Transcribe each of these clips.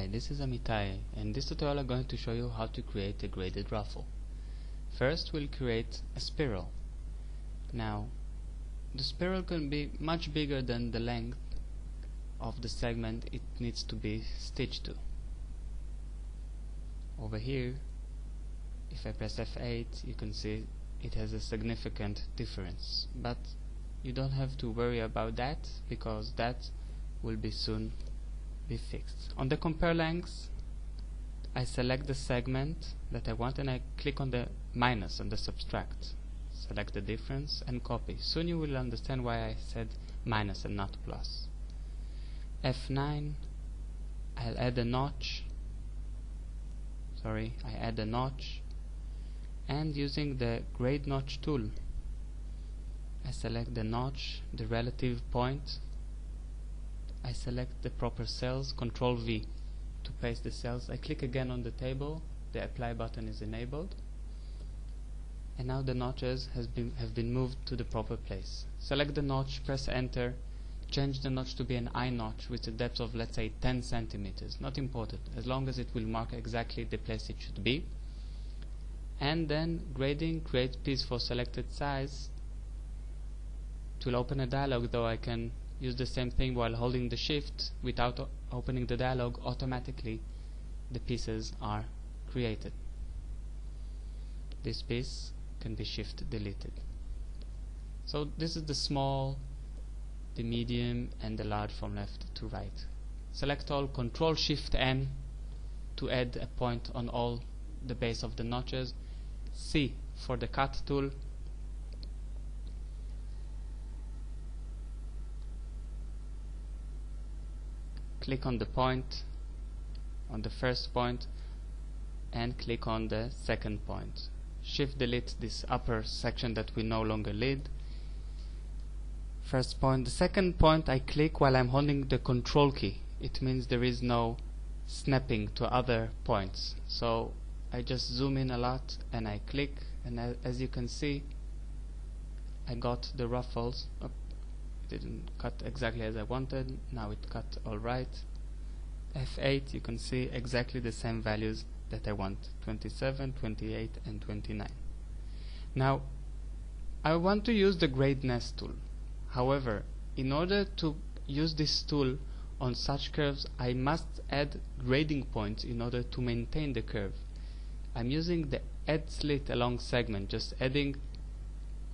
Hi, this is Amitai. In this tutorial I'm going to show you how to create a graded ruffle. First we'll create a spiral. Now the spiral can be much bigger than the length of the segment it needs to be stitched to. Over here, if I press F8, you can see it has a significant difference, but you don't have to worry about that because that will be soon be fixed. On the compare lengths, I select the segment that I want and I click on the minus on the subtract, select the difference and copy. Soon you will understand why I said minus and not plus. F9, I'll add a notch, I add a notch, and using the grade notch tool I select the notch, the relative point, I select the proper cells, Ctrl V to paste the cells. I click again on the table, the apply button is enabled, and now the notches have been moved to the proper place. Select the notch, press enter, change the notch to be an I notch with a depth of, let's say, 10 centimeters. Not important, as long as it will mark exactly the place it should be. And then grading, create piece for selected size. It will open a dialog, though I can use the same thing while holding the shift. Without opening the dialog, automatically the pieces are created. This piece can be shift deleted. So this is the small, the medium and the large from left to right. Select all, Ctrl Shift N to add a point on all the base of the notches. C for the cut tool. Click on the point, on the first point, and click on the second point. Shift delete this upper section that we no longer need. First point. The second point I click while I'm holding the control key. It means there is no snapping to other points. So I just zoom in a lot and I click, and as you can see I got the ruffles. Didn't cut exactly as I wanted, now it cut alright. F8, you can see exactly the same values that I want, 27, 28 and 29. Now I want to use the grade nest tool. However, in order to use this tool on such curves, I must add grading points in order to maintain the curve. I'm using the add slit along segment, just adding,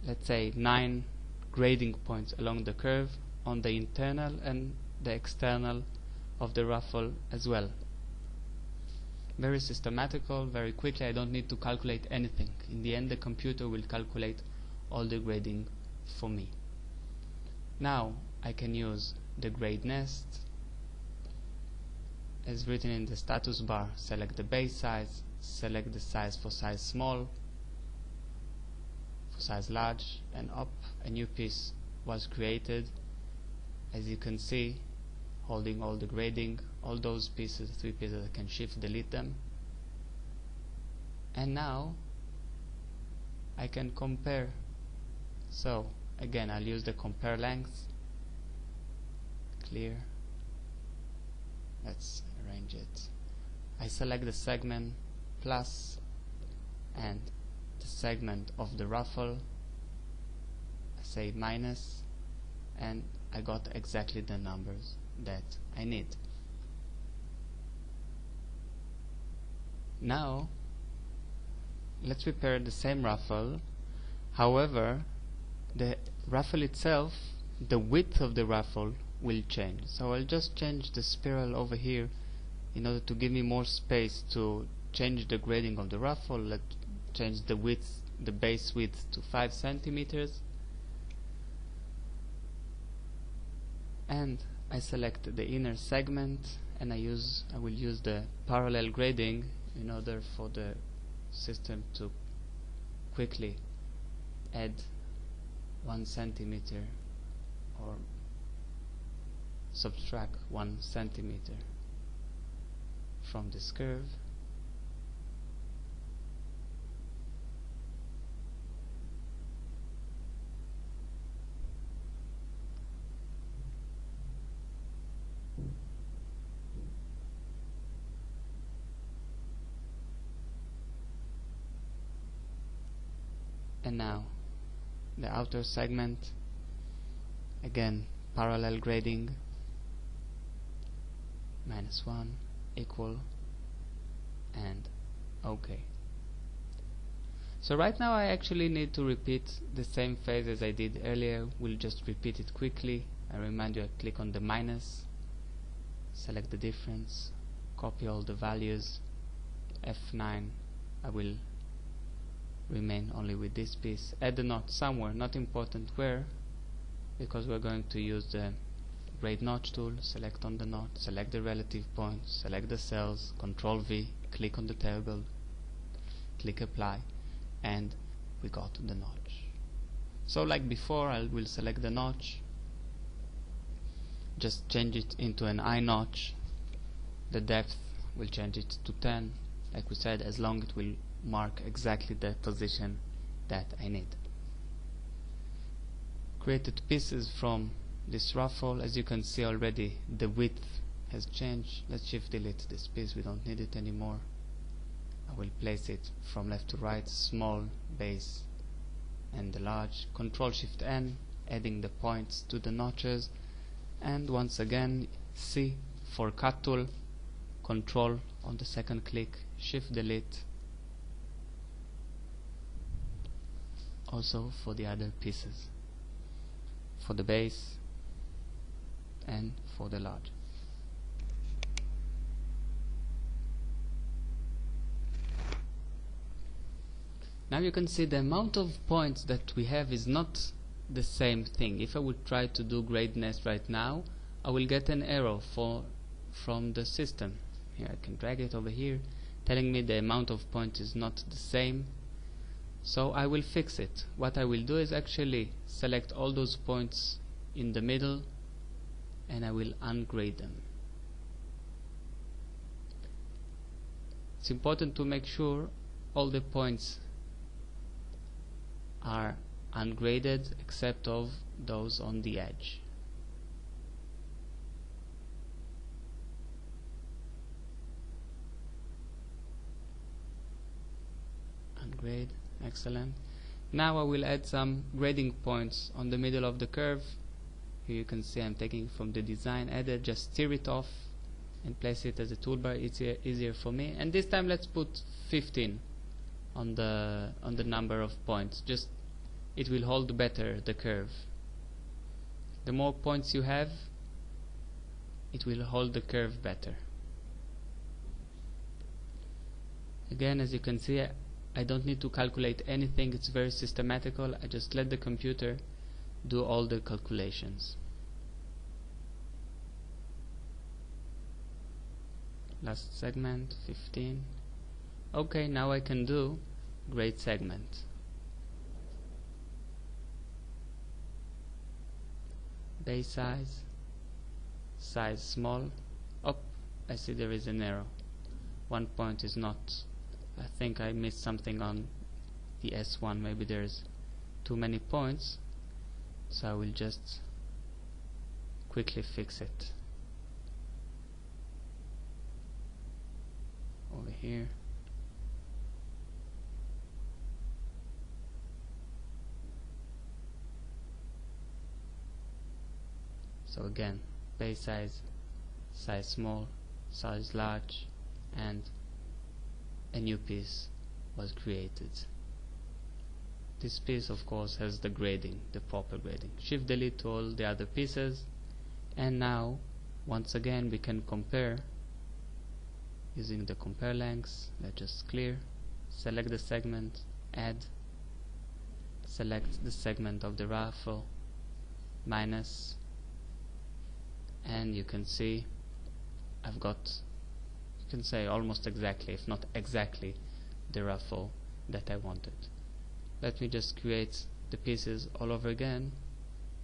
let's say, 9 grading points along the curve on the internal and the external of the ruffle as well. Very systematical, very quickly. I don't need to calculate anything. In the end, the computer will calculate all the grading for me. Now I can use the grade nest as written in the status bar. Select the base size, select the size for size small, for size large, and up. A new piece was created. As you can see, holding all the grading, all those pieces, 3 pieces, I can shift delete them, and now I can compare. So again, I'll use the compare length, clear, let's arrange it. I select the segment plus and the segment of the ruffle, I say minus, and I got exactly the numbers that I need. Now let's prepare the same ruffle. However, the ruffle itself, the width of the ruffle will change. So I'll just change the spiral over here in order to give me more space to change the grading of the ruffle. Let's change the width, the base width, to 5 centimeters, and I select the inner segment, and I will use the parallel grading in order for the system to quickly add 1 centimeter or subtract 1 centimeter from this curve. And now the outer segment, again parallel grading, -1 equal, and OK. So right now I actually need to repeat the same phase as I did earlier. We'll just repeat it quickly. I remind you, I click on the minus, select the difference, copy all the values, F9. I will remain only with this piece. Add the notch somewhere, not important where, because we're going to use the grade notch tool. Select on the notch, select the relative points, select the cells, Control V, click on the table, click apply, and we got the notch. So like before, I will select the notch, just change it into an I notch. The depth will change it to 10, like we said, as long as it will mark exactly the position that I need. Created pieces from this ruffle. As you can see already, the width has changed. Let's shift delete this piece, we don't need it anymore. I will place it from left to right, small, base, and the large. Control Shift N, adding the points to the notches, and once again C for cut tool, Control on the second click, Shift delete, also for the other pieces, for the base and for the large. Now you can see the amount of points that we have is not the same thing. If I would try to do grade nest right now, I will get an error from the system. Here I can drag it over here, telling me the amount of points is not the same. So I will fix it. What I will do is actually select all those points in the middle, and I will ungrade them. It's important to make sure all the points are ungraded except of those on the edge. Ungrade, excellent. Now I will add some grading points on the middle of the curve. Here you can see I'm taking from the design added, just steer it off and place it as a toolbar. It's easier for me. And this time let's put 15 on the number of points. Just it will hold better the curve. The more points you have, it will hold the curve better. Again, as you can see, I don't need to calculate anything. It's very systematical. I just let the computer do all the calculations. Last segment, 15. Okay, now I can do grade segment. Base size, size small. Oh, I see there is an error. 1 point is not. I think I missed something on the S1. Maybe there's too many points. So I will just quickly fix it. Over here. So again, base size, size small, size large, and a new piece was created. This piece of course has the grading, the proper grading. Shift delete to all the other pieces, and now once again we can compare using the compare lengths. Let's just clear, select the segment, add, select the segment of the ruffle, minus, and you can see I've got, you can say almost exactly, if not exactly, the ruffle that I wanted. Let me just create the pieces all over again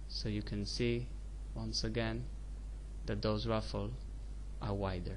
so you can see once again that those ruffles are wider.